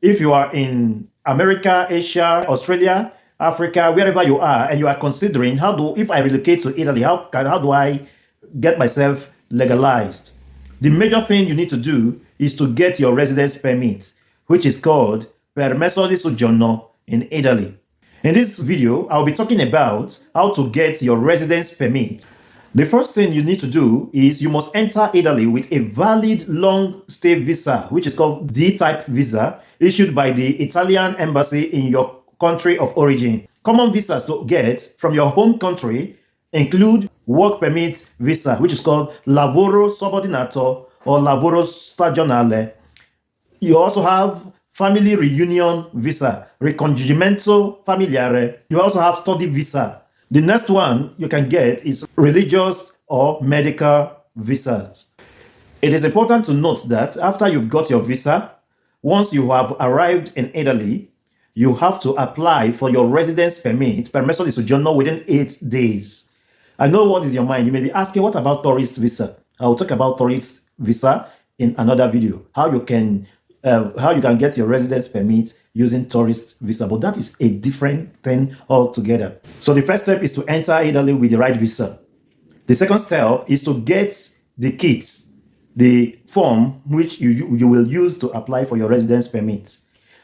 If you are in America, Asia, Australia, Africa, wherever you are, and you are considering if I relocate to Italy, how do I get myself legalized? The major thing you need to do is to get your residence permit, which is called Permesso di Soggiorno in Italy. In this video, I'll be talking about how to get your residence permit. The first thing you need to do is you must enter Italy with a valid long stay visa, which is called D-type visa, issued by the Italian embassy in your country of origin. Common visas to get from your home country include work permit visa, which is called lavoro subordinato or lavoro stagionale. You also have family reunion visa, ricongiungimento familiare. You also have study visa. The next one you can get is religious or medical visas. It is important to note that after you've got your visa, once you have arrived in Italy, you have to apply for your residence permit, Permesso di Soggiorno, within 8 days. I know what is your mind. You may be asking, what about tourist visa? I will talk about tourist visa in another video. How you can get your residence permit using tourist visa, but that is a different thing altogether. So the first step is to enter Italy with the right visa. The second step is to get the kits, the form which you will use to apply for your residence permit.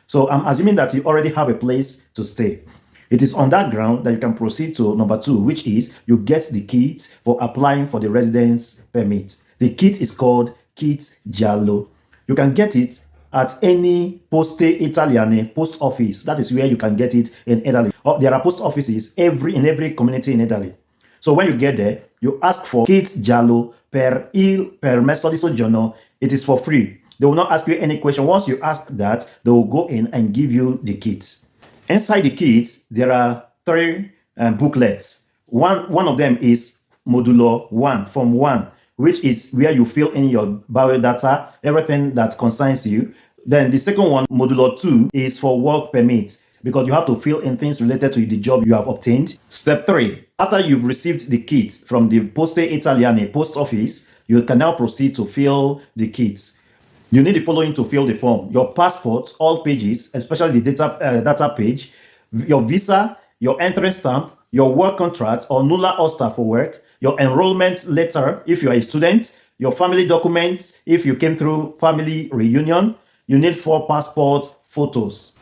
So I'm assuming that you already have a place to stay. It is on that ground that you can proceed to number 2, which is you get the kit for applying for the residence permit. The kit is called Kit Giallo. You can get it at any Poste Italiane post office. That is where you can get it in Italy. There are post offices in every community in Italy. So when you get there, you ask for Kit Giallo per il Permesso di Soggiorno. It is for free. They will not ask you any question. Once you ask that, they will go in and give you the kit. Inside the kit, there are 3 booklets. One of them is Modulo 1, Form 1, which is where you fill in your biodata, everything that concerns you. Then the second one, Modulo 2, is for work permits, because you have to fill in things related to the job you have obtained. Step 3, after you've received the kit from the Poste Italiane post office, you can now proceed to fill the kits. You need the following to fill the form: your passport, all pages, especially the data page, your visa, your entrance stamp, your work contract or nulla osta for work, your enrollment letter if you are a student, your family documents if you came through family reunion. You need 4 passport photos.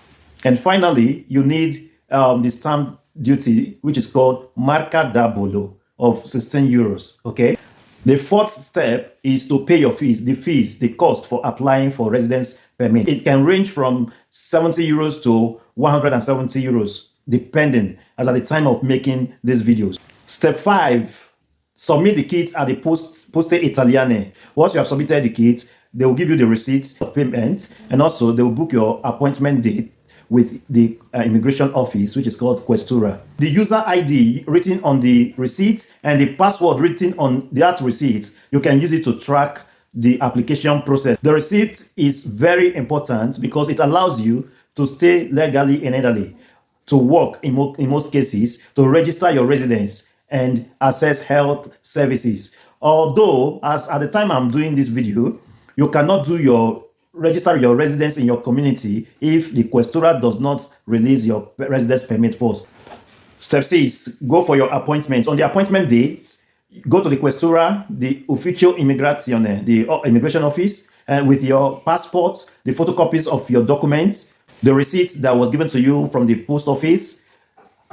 And finally, you need the stamp duty, which is called Marca da Bollo of 16 euros. Okay. The fourth step is to pay your fees, the cost for applying for residence permit. It can range from 70 euros to 170 euros, depending, as at the time of making these videos. Step 5, submit the kits at the Poste Italiane. Once you have submitted the kits, they will give you the receipts of payment, and also they will book your appointment date with the immigration office, which is called Questura. The user ID written on the receipt and the password written on that receipt, you can use it to track the application process. The receipt is very important because it allows you to stay legally in Italy, to work in most cases, to register your residence and access health services. Although, as at the time I'm doing this video, you cannot register your residence in your community if the Questura does not release your residence permit first. Step 6, go for your appointment. On the appointment date, go to the Questura, the Ufficio Immigrazione, the immigration office, with your passport, the photocopies of your documents, the receipts that was given to you from the post office,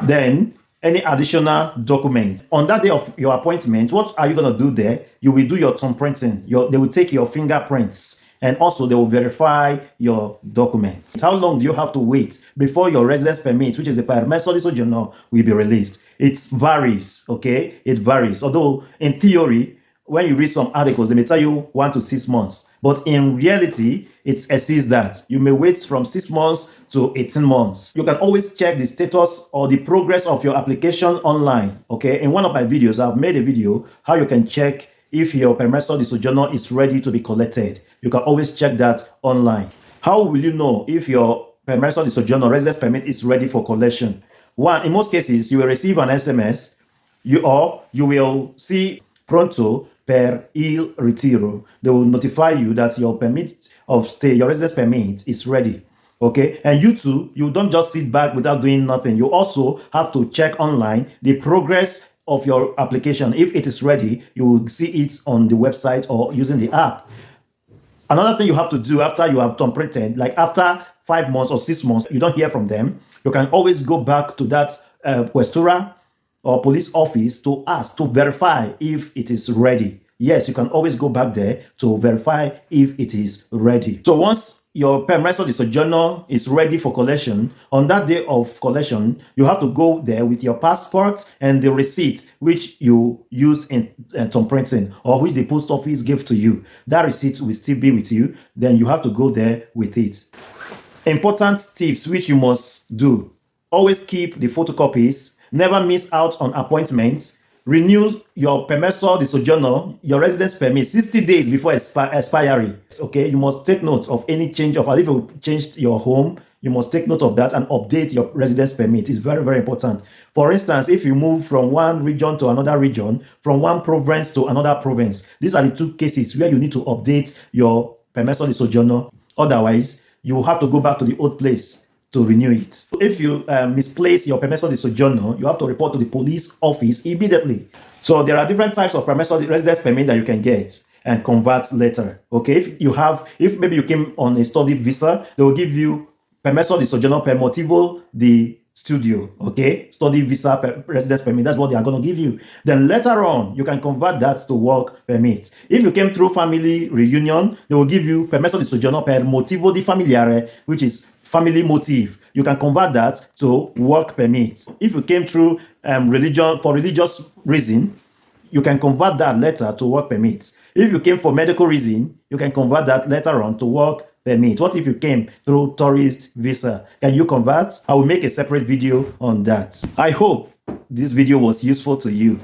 then any additional documents. On that day of your appointment, what are you going to do there? You will do your thumbprinting. They will take your fingerprints. And also they will verify your documents. How long do you have to wait before your residence permit, which is the Permesso di Soggiorno, will be released? It varies, okay? It varies. Although in theory, when you read some articles, they may tell you 1 to 6 months. But in reality, it exceeds that. You may wait from 6 months to 18 months. You can always check the status or the progress of your application online, okay? In one of my videos, I've made a video how you can check if your Permesso di Soggiorno is ready to be collected. You can always check that online. How will you know if your Permesso di Soggiorno residence permit is ready for collection? 1, in most cases, you will receive an SMS, you will see pronto per il ritiro. They will notify you that your permit of stay, your residence permit is ready. Okay, and you too, you don't just sit back without doing nothing. You also have to check online the progress of your application. If it is ready, you will see it on the website or using the app. Another thing you have to do after you have done printed, like after 5 months or 6 months, you don't hear from them, you can always go back to that Questura or police office to ask to verify if it is ready. Yes, you can always go back there to verify if it is ready. So once your Permesso di Soggiorno is ready for collection, on that day of collection, you have to go there with your passport and the receipt which you used in tom printing or which the post office gave to you. That receipt will still be with you. Then you have to go there with it. Important tips which you must do. Always keep the photocopies. Never miss out on appointments. Renew your Permesso di Soggiorno, your residence permit 60 days before expiry. Okay, you must take note of any change of, if you changed your home, you must take note of that and update your residence permit. It's very, very important. For instance, if you move from one region to another region, from one province to another province, these are the two cases where you need to update your Permesso di Soggiorno. Otherwise, you will have to go back to the old place to renew it. If you misplace your Permesso di Soggiorno, you have to report to the police office immediately. So there are different types of Permesso di residence permit that you can get and convert later. Okay, if maybe you came on a study visa, they will give you Permesso di Soggiorno per motivo di studio. Okay, study visa residence permit. That's what they are going to give you. Then later on, you can convert that to work permit. If you came through family reunion, they will give you Permesso di Soggiorno per motivo di familiare, which is family motive. You can convert that to work permit. If you came through religious reason, you can convert that later to work permit. If you came for medical reason, you can convert that later on to work permit. What if you came through tourist visa? Can you convert? I will make a separate video on that. I hope this video was useful to you.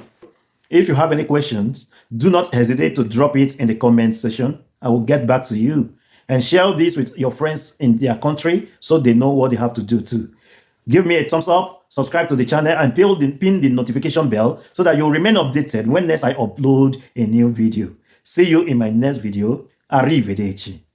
If you have any questions, do not hesitate to drop it in the comment section. I will get back to you. And share this with your friends in their country so they know what they have to do too. Give me a thumbs up, subscribe to the channel, and pin the notification bell so that you'll remain updated when next I upload a new video. See you in my next video. Arrivederci.